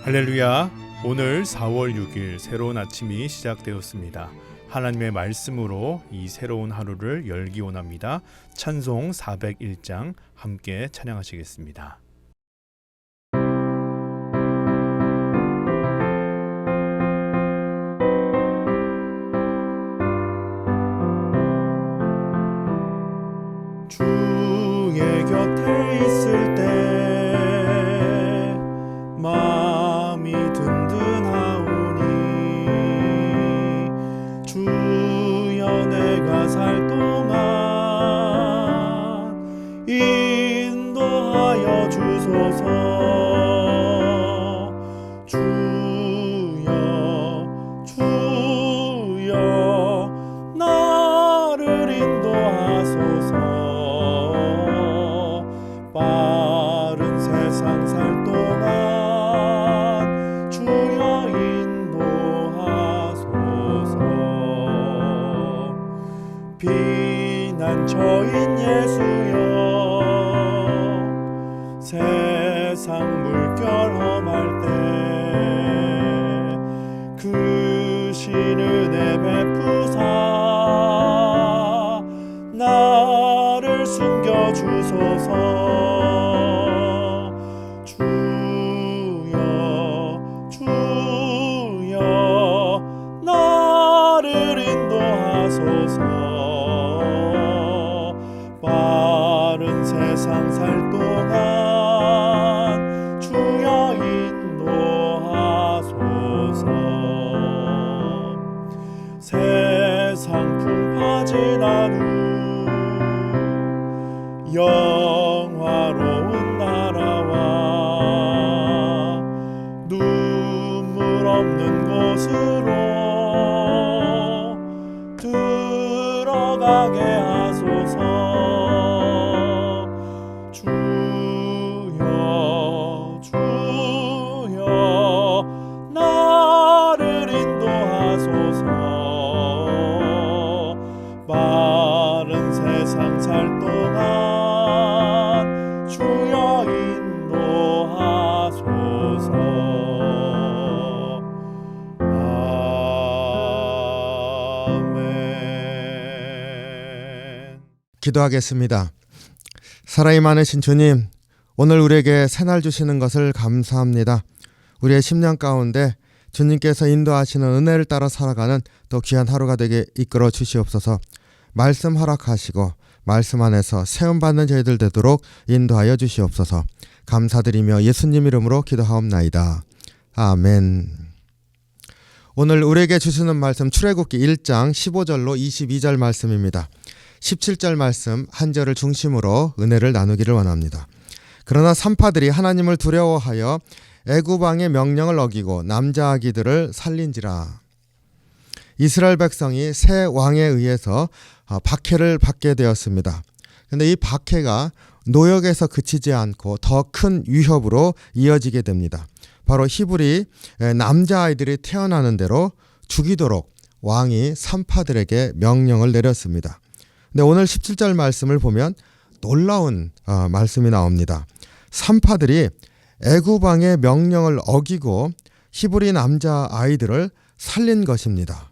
할렐루야. 오늘 4월 6일 새로운 아침이 시작되었습니다. 하나님의 말씀으로 이 새로운 하루를 열기 원합니다. 찬송 401장 함께 찬양하시겠습니다. 주의 곁에 있을 때 마음이 든든하오니 주여 내가 살 동안 인도하여 주소서. 주여 나를 인도하소서. 빠른 세상 살 동안 주여 인도하소서. 피난처인 예수여 세상 물결 험할 때 크신 은혜 베푸사 나를 숨겨주소서. 주여 나를 인도하소서. 빠른 세상 살 동안 주여 인도하소서. 세상 풍파진 않은 영화로운 나라와 눈물 없는 곳으로 들어가게 하소서. 주여 나를 인도하소서. 빠른 세상 살 동안 주여 인도하소서. 아멘. 기도하겠습니다. 사랑이 많으신 주님, 오늘 우리에게 새날 주시는 것을 감사합니다. 우리의 심령 가운데 주님께서 인도하시는 은혜를 따라 살아가는 또 귀한 하루가 되게 이끌어 주시옵소서. 말씀 허락하시고 말씀 안에서 세움받는 저희들 되도록 인도하여 주시옵소서. 감사드리며 예수님 이름으로 기도하옵나이다. 아멘. 오늘 우리에게 주시는 말씀 출애굽기 1장 15절로 22절 말씀입니다. 17절 말씀 한 절을 중심으로 은혜를 나누기를 원합니다. 그러나 산파들이 하나님을 두려워하여 애굽 왕의 명령을 어기고 남자 아기들을 살린지라. 이스라엘 백성이 새 왕에 의해서 박해를 받게 되었습니다. 그런데 이 박해가 노역에서 그치지 않고 더 큰 위협으로 이어지게 됩니다. 바로 히브리 남자아이들이 태어나는 대로 죽이도록 왕이 산파들에게 명령을 내렸습니다. 근데 오늘 17절 말씀을 보면 놀라운 말씀이 나옵니다. 산파들이 애굽 왕의 명령을 어기고 히브리 남자아이들을 살린 것입니다.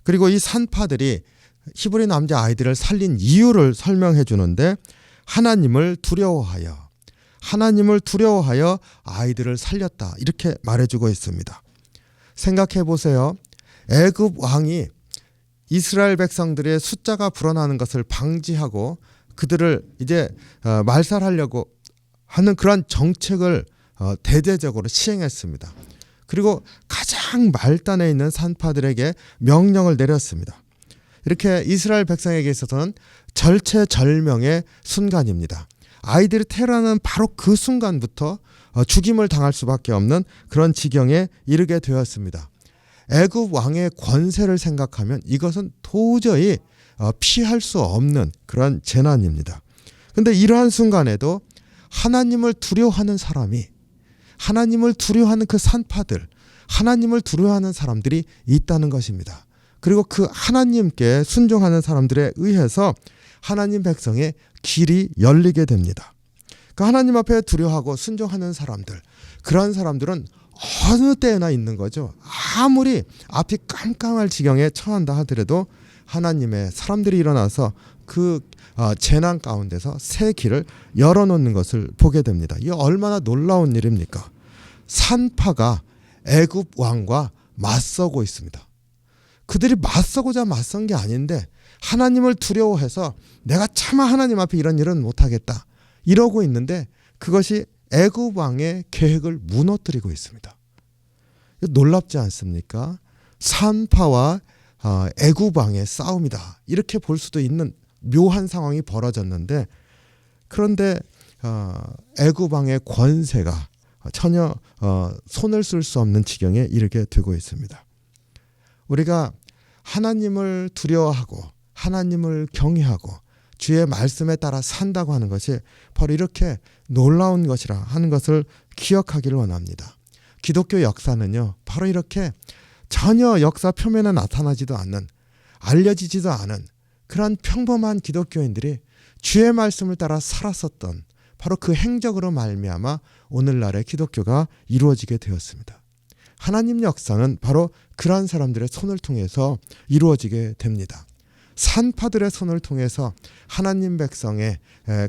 그리고 이 산파들이 히브리 남자아이들을 살린 이유를 설명해 주는데 하나님을 두려워하여 아이들을 살렸다, 이렇게 말해주고 있습니다. 생각해 보세요. 애굽 왕이 이스라엘 백성들의 숫자가 불어나는 것을 방지하고 그들을 이제 말살하려고 하는 그런 정책을 대대적으로 시행했습니다. 그리고 가장 말단에 있는 산파들에게 명령을 내렸습니다. 이렇게 이스라엘 백성에게 있어서는 절체절명의 순간입니다. 아이들이 태어나는 바로 그 순간부터 죽임을 당할 수밖에 없는 그런 지경에 이르게 되었습니다. 애굽 왕의 권세를 생각하면 이것은 도저히 피할 수 없는 그런 재난입니다. 그런데 이러한 순간에도 하나님을 두려워하는 사람이, 하나님을 두려워하는 그 산파들, 하나님을 두려워하는 사람들이 있다는 것입니다. 그리고 그 하나님께 순종하는 사람들에 의해서 하나님 백성의 길이 열리게 됩니다. 그 하나님 앞에 두려워하고 순종하는 사람들, 그러한 사람들은 어느 때나 있는 거죠. 아무리 앞이 깜깜할 지경에 처한다 하더라도 하나님의 사람들이 일어나서 그 재난 가운데서 새 길을 열어놓는 것을 보게 됩니다. 이게 얼마나 놀라운 일입니까? 산파가 애굽 왕과 맞서고 있습니다. 그들이 맞서고자 맞선 게 아닌데 하나님을 두려워해서 내가 차마 하나님 앞에 이런 일은 못하겠다 이러고 있는데 그것이 애굽 왕의 계획을 무너뜨리고 있습니다. 놀랍지 않습니까? 산파와 애굽 왕의 싸움이다 이렇게 볼 수도 있는 묘한 상황이 벌어졌는데 그런데 애굽 왕의 권세가 전혀 손을 쓸 수 없는 지경에 이르게 되고 있습니다. 우리가 하나님을 두려워하고 하나님을 경외하고 주의 말씀에 따라 산다고 하는 것이 바로 이렇게 놀라운 것이라 하는 것을 기억하기를 원합니다. 기독교 역사는요, 바로 이렇게 전혀 역사 표면에 나타나지도 않는, 알려지지도 않은 그러한 평범한 기독교인들이 주의 말씀을 따라 살았었던 바로 그 행적으로 말미암아 오늘날의 기독교가 이루어지게 되었습니다. 하나님 역사는 바로 그러한 사람들의 손을 통해서 이루어지게 됩니다. 산파들의 손을 통해서 하나님 백성의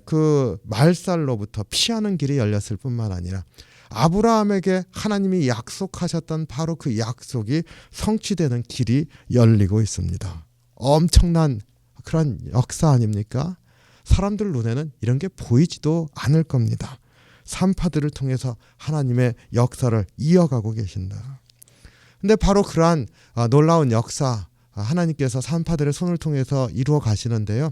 그 말살로부터 피하는 길이 열렸을 뿐만 아니라 아브라함에게 하나님이 약속하셨던 바로 그 약속이 성취되는 길이 열리고 있습니다. 엄청난 그런 역사 아닙니까? 사람들 눈에는 이런 게 보이지도 않을 겁니다. 산파들을 통해서 하나님의 역사를 이어가고 계신다. 근데 바로 그러한 놀라운 역사 하나님께서 산파들의 손을 통해서 이루어 가시는데요.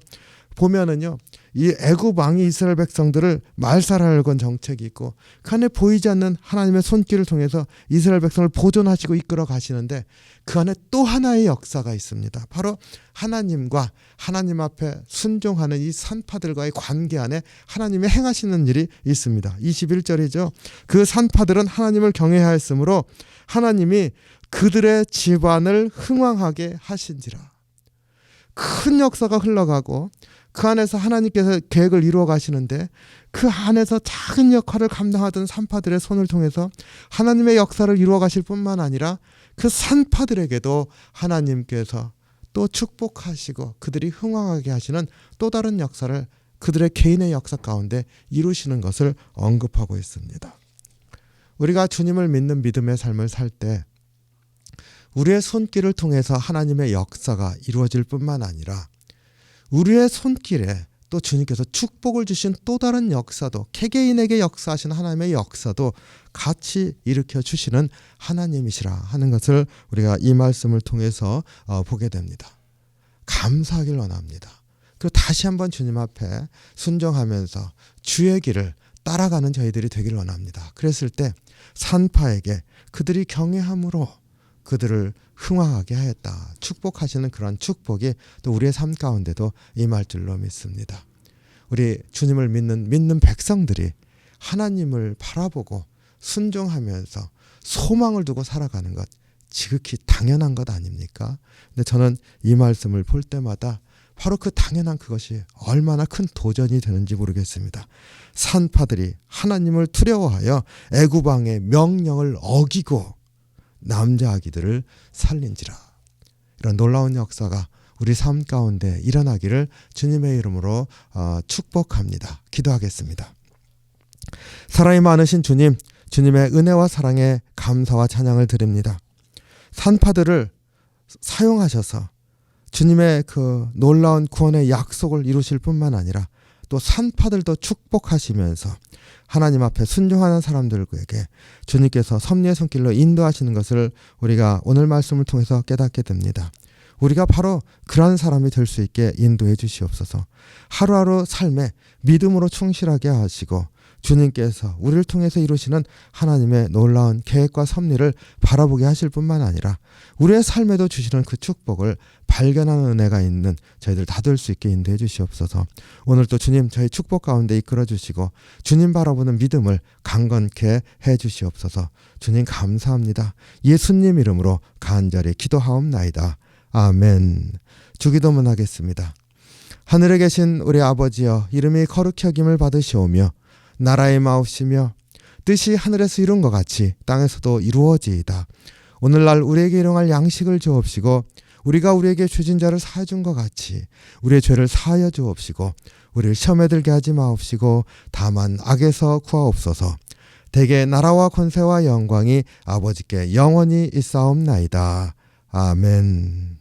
보면은요, 이 애굽 왕이 이스라엘 백성들을 말살하려고 한 정책이 있고 그 안에 보이지 않는 하나님의 손길을 통해서 이스라엘 백성을 보존하시고 이끌어 가시는데 그 안에 또 하나의 역사가 있습니다. 바로 하나님과 하나님 앞에 순종하는 이 산파들과의 관계 안에 하나님이 행하시는 일이 있습니다. 21절이죠. 그 산파들은 하나님을 경외하였으므로 하나님이 그들의 집안을 흥왕하게 하신지라. 큰 역사가 흘러가고 그 안에서 하나님께서 계획을 이루어 가시는데 그 안에서 작은 역할을 감당하던 산파들의 손을 통해서 하나님의 역사를 이루어 가실 뿐만 아니라 그 산파들에게도 하나님께서 또 축복하시고 그들이 흥왕하게 하시는 또 다른 역사를 그들의 개인의 역사 가운데 이루시는 것을 언급하고 있습니다. 우리가 주님을 믿는 믿음의 삶을 살 때 우리의 손길을 통해서 하나님의 역사가 이루어질 뿐만 아니라 우리의 손길에 또 주님께서 축복을 주신 또 다른 역사도 개개인에게 역사하신 하나님의 역사도 같이 일으켜 주시는 하나님이시라 하는 것을 우리가 이 말씀을 통해서 보게 됩니다. 감사하길 원합니다. 그리고 다시 한번 주님 앞에 순종하면서 주의 길을 따라가는 저희들이 되길 원합니다. 그랬을 때 산파에게 그들이 경외함으로 그들을 흥왕하게 하였다. 축복하시는 그런 축복이 또 우리의 삶 가운데도 임할 줄로 믿습니다. 우리 주님을 믿는 백성들이 하나님을 바라보고 순종하면서 소망을 두고 살아가는 것 지극히 당연한 것 아닙니까? 근데 저는 이 말씀을 볼 때마다 바로 그 당연한 그것이 얼마나 큰 도전이 되는지 모르겠습니다. 산파들이 하나님을 두려워하여 애굽 왕의 명령을 어기고 남자 아기들을 살린지라. 이런 놀라운 역사가 우리 삶 가운데 일어나기를 주님의 이름으로 축복합니다. 기도하겠습니다. 사랑이 많으신 주님, 주님의 은혜와 사랑에 감사와 찬양을 드립니다. 산파들을 사용하셔서 주님의 그 놀라운 구원의 약속을 이루실 뿐만 아니라 또 산파들도 축복하시면서 하나님 앞에 순종하는 사람들에게 주님께서 섭리의 손길로 인도하시는 것을 우리가 오늘 말씀을 통해서 깨닫게 됩니다. 우리가 바로 그러한 사람이 될 수 있게 인도해 주시옵소서. 하루하루 삶에 믿음으로 충실하게 하시고 주님께서 우리를 통해서 이루시는 하나님의 놀라운 계획과 섭리를 바라보게 하실 뿐만 아니라 우리의 삶에도 주시는 그 축복을 발견하는 은혜가 있는 저희들 다 될 수 있게 인도해 주시옵소서. 오늘도 주님 저희 축복 가운데 이끌어 주시고 주님 바라보는 믿음을 강건케 해 주시옵소서. 주님 감사합니다. 예수님 이름으로 간절히 기도하옵나이다. 아멘. 주기도문 하겠습니다. 하늘에 계신 우리 아버지여, 이름이 거룩히 여김을 받으시오며 나라의 마옵시며 뜻이 하늘에서 이룬 것 같이 땅에서도 이루어지이다. 오늘날 우리에게 일용할 양식을 주옵시고 우리가 우리에게 죄진 자를 사하여 준 것 같이 우리의 죄를 사하여 주옵시고 우리를 시험에 들게 하지 마옵시고 다만 악에서 구하옵소서. 대개 나라와 권세와 영광이 아버지께 영원히 있사옵나이다. 아멘.